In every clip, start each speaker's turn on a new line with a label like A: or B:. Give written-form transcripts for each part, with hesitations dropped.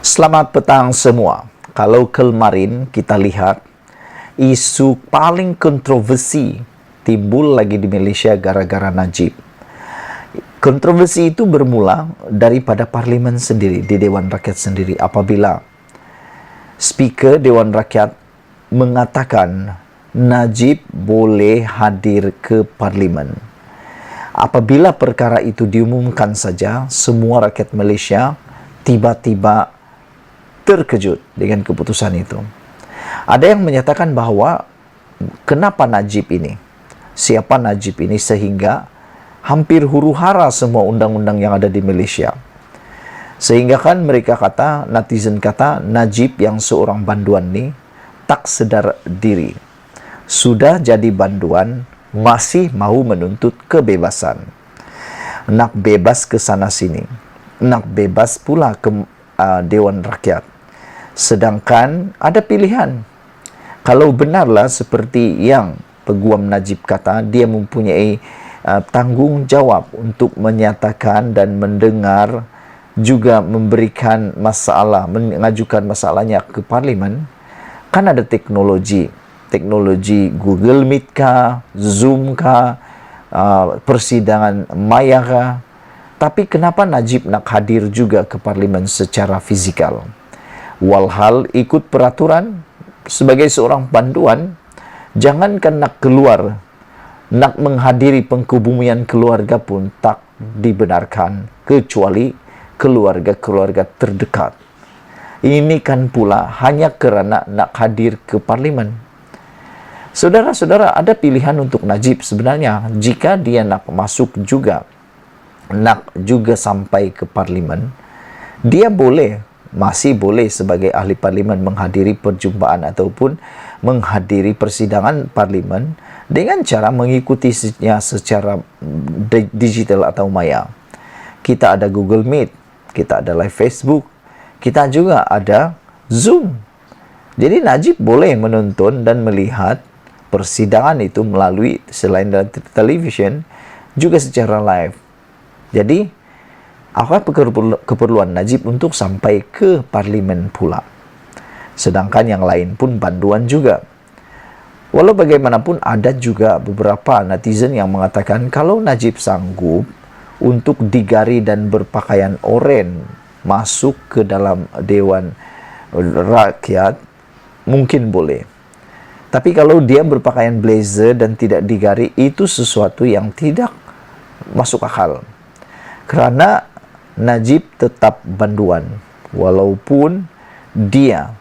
A: Selamat petang semua. Kalau kemarin kita lihat isu paling kontroversi timbul lagi di Malaysia gara-gara Najib. Kontroversi itu bermula daripada parlimen sendiri, di Dewan Rakyat sendiri, apabila Speaker Dewan Rakyat mengatakan Najib boleh hadir ke parlimen. Apabila perkara itu diumumkan saja, semua rakyat Malaysia tiba-tiba terkejut dengan keputusan itu. Ada yang menyatakan bahawa kenapa Najib ini? Siapa Najib ini sehingga hampir huru-hara semua undang-undang yang ada di Malaysia. Sehingga kan mereka kata, netizen kata, Najib yang seorang banduan ni tak sedar diri. Sudah jadi banduan, masih mau menuntut kebebasan. Nak bebas ke sana sini. Nak bebas pula ke Dewan Rakyat. Sedangkan ada pilihan. Kalau benarlah seperti yang Peguam Najib kata, dia mempunyai tanggungjawab untuk menyatakan dan mendengar, juga memberikan masalah, mengajukan masalahnya ke parlimen. Kan ada teknologi Google Meet kah, Zoom kah, persidangan maya kah. Tapi kenapa Najib nak hadir juga ke parlimen secara fizikal? Walhal ikut peraturan sebagai seorang banduan, jangankan nak keluar, nak menghadiri pengkebumian keluarga pun tak dibenarkan, kecuali keluarga-keluarga terdekat. Ini kan pula hanya kerana nak hadir ke parlimen. Saudara-saudara, ada pilihan untuk Najib sebenarnya. Jika dia nak masuk juga, nak juga sampai ke parlimen, dia masih boleh sebagai ahli parlimen menghadiri perjumpaan ataupun menghadiri persidangan parlimen dengan cara mengikutinya secara digital atau maya. Kita ada Google Meet, kita ada live Facebook, kita juga ada Zoom. Jadi Najib boleh menonton dan melihat persidangan itu melalui selain dari televisyen juga secara live. Jadi apa keperluan Najib untuk sampai ke parlimen pula? Sedangkan yang lain pun banduan juga. Walau bagaimanapun ada juga beberapa netizen yang mengatakan kalau Najib sanggup untuk digari dan berpakaian oranye masuk ke dalam Dewan Rakyat, mungkin boleh. Tapi kalau dia berpakaian blazer dan tidak digari, itu sesuatu yang tidak masuk akal. Kerana Najib tetap banduan, walaupun dia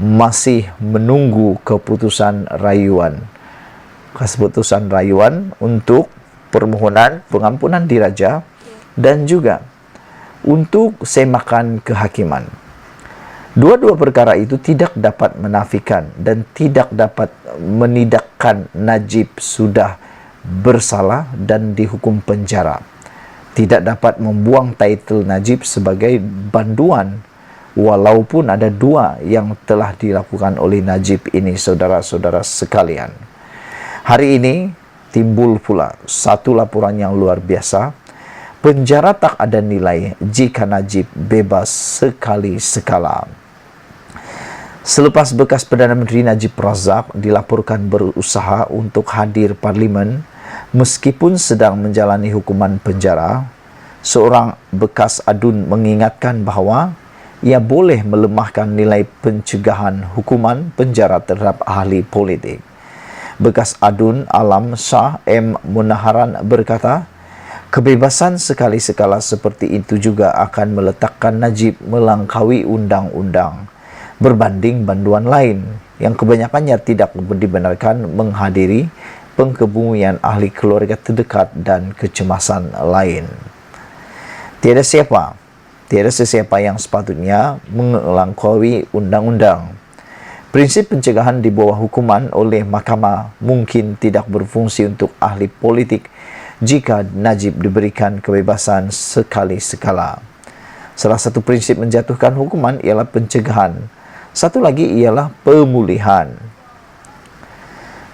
A: masih menunggu keputusan rayuan untuk permohonan pengampunan diraja dan juga untuk semakan kehakiman. Dua-dua perkara itu tidak dapat menafikan dan tidak dapat menidakkan Najib sudah bersalah dan dihukum penjara. Tidak dapat membuang title Najib sebagai banduan, walaupun ada dua yang telah dilakukan oleh Najib ini, saudara-saudara sekalian. Hari ini timbul pula satu laporan yang luar biasa. Penjara tak ada nilai jika Najib bebas sekali-sekala. Selepas bekas Perdana Menteri Najib Razak dilaporkan berusaha untuk hadir parlimen, meskipun sedang menjalani hukuman penjara, seorang bekas adun mengingatkan bahawa ia boleh melemahkan nilai pencegahan hukuman penjara terhadap ahli politik. Bekas adun Alam Shah M. Munaharan berkata, kebebasan sekali-sekala seperti itu juga akan meletakkan Najib melangkaui undang-undang berbanding banduan lain yang kebanyakannya tidak dibenarkan menghadiri pengkebumian ahli keluarga terdekat dan kecemasan lain. Tiada sesiapa yang sepatutnya melampaui undang-undang. Prinsip pencegahan di bawah hukuman oleh mahkamah mungkin tidak berfungsi untuk ahli politik jika Najib diberikan kebebasan sekali-sekala. Salah satu prinsip menjatuhkan hukuman ialah pencegahan. Satu lagi ialah pemulihan.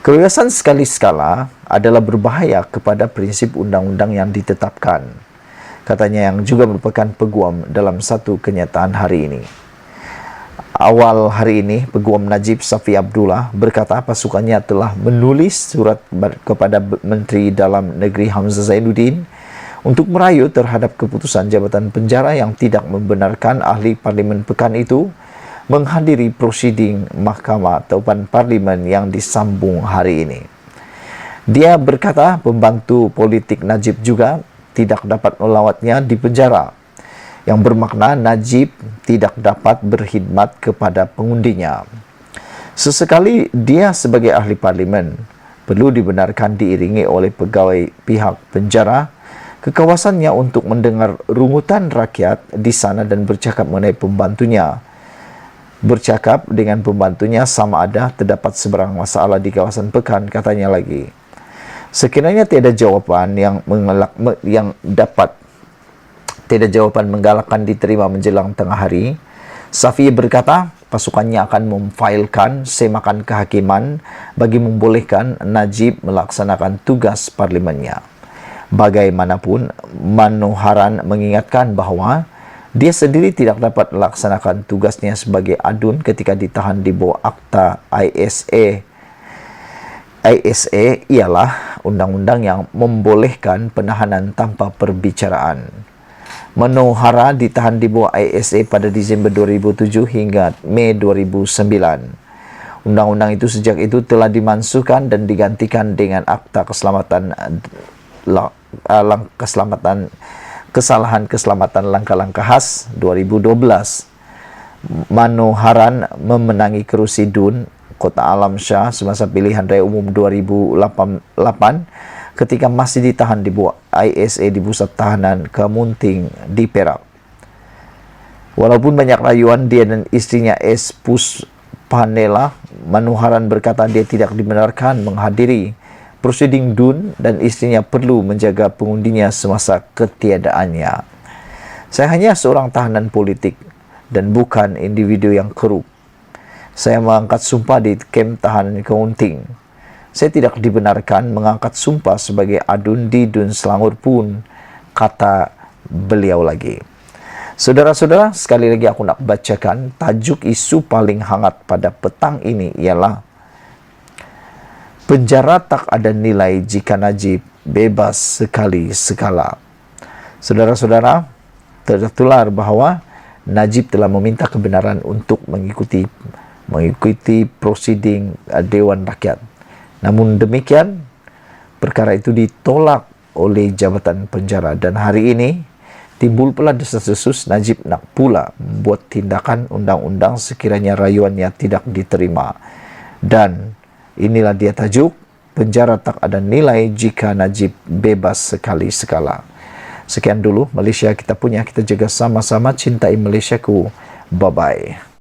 A: Kebebasan sekali-sekala adalah berbahaya kepada prinsip undang-undang yang ditetapkan. Katanya yang juga merupakan peguam dalam satu kenyataan hari ini. Awal hari ini, Peguam Najib Shafie Abdullah berkata pasukannya telah menulis surat kepada Menteri Dalam Negeri Hamzah Zainuddin untuk merayu terhadap keputusan Jabatan Penjara yang tidak membenarkan ahli parlimen pekan itu menghadiri prosiding Mahkamah Taupan Parlimen yang disambung hari ini. Dia berkata pembantu politik Najib juga tidak dapat melawatnya di penjara, yang bermakna Najib tidak dapat berkhidmat kepada pengundinya. Sesekali dia sebagai ahli parlimen perlu dibenarkan diiringi oleh pegawai pihak penjara ke kawasannya untuk mendengar rungutan rakyat di sana dan bercakap mengenai pembantunya. Bercakap dengan pembantunya sama ada terdapat sebarang masalah di kawasan pekan, katanya lagi. Sekiranya tiada jawapan tidak jawaban menggalakkan diterima menjelang tengah hari, Shafie berkata pasukannya akan memfailkan semakan kehakiman bagi membolehkan Najib melaksanakan tugas parlimennya. Bagaimanapun, Manoharan mengingatkan bahawa dia sendiri tidak dapat melaksanakan tugasnya sebagai adun ketika ditahan di bawah Akta ISA. ISA ialah undang-undang yang membolehkan penahanan tanpa perbicaraan. Manohara ditahan di bawah ISA pada Disember 2007 hingga Mei 2009. Undang-undang itu sejak itu telah dimansuhkan dan digantikan dengan Akta Kesalahan-Keselamatan Langkah-Langkah Khas 2012. Manoharan memenangi kerusi DUN Kota Alam Shah semasa pilihan raya umum 2008 ketika masih ditahan di bawah ISA di pusat tahanan Kemunting di Perak. Walaupun banyak rayuan dia dan istrinya S. Puspanela, Manoharan berkata dia tidak dibenarkan menghadiri prosiding DUN dan istrinya perlu menjaga pengundinya semasa ketiadaannya. Saya hanya seorang tahanan politik dan bukan individu yang kerup. Saya mengangkat sumpah di kem tahanan Kemunting. Saya tidak dibenarkan mengangkat sumpah sebagai adun di DUN Selangor pun, kata beliau lagi. Saudara-saudara, sekali lagi aku nak bacakan tajuk isu paling hangat pada petang ini ialah penjara tak ada nilai jika Najib bebas sekali sekala. Saudara-saudara, tertular bahawa Najib telah meminta kebenaran untuk mengikuti prosiding Dewan Rakyat. Namun demikian, perkara itu ditolak oleh Jabatan Penjara dan hari ini timbul pula desas-desus Najib nak pula membuat tindakan undang-undang sekiranya rayuannya tidak diterima. Dan inilah dia tajuk, penjara tak ada nilai jika Najib bebas sekali sekala. Sekian dulu Malaysia kita punya, kita jaga sama-sama, cintai Malaysiaku. Bye-bye.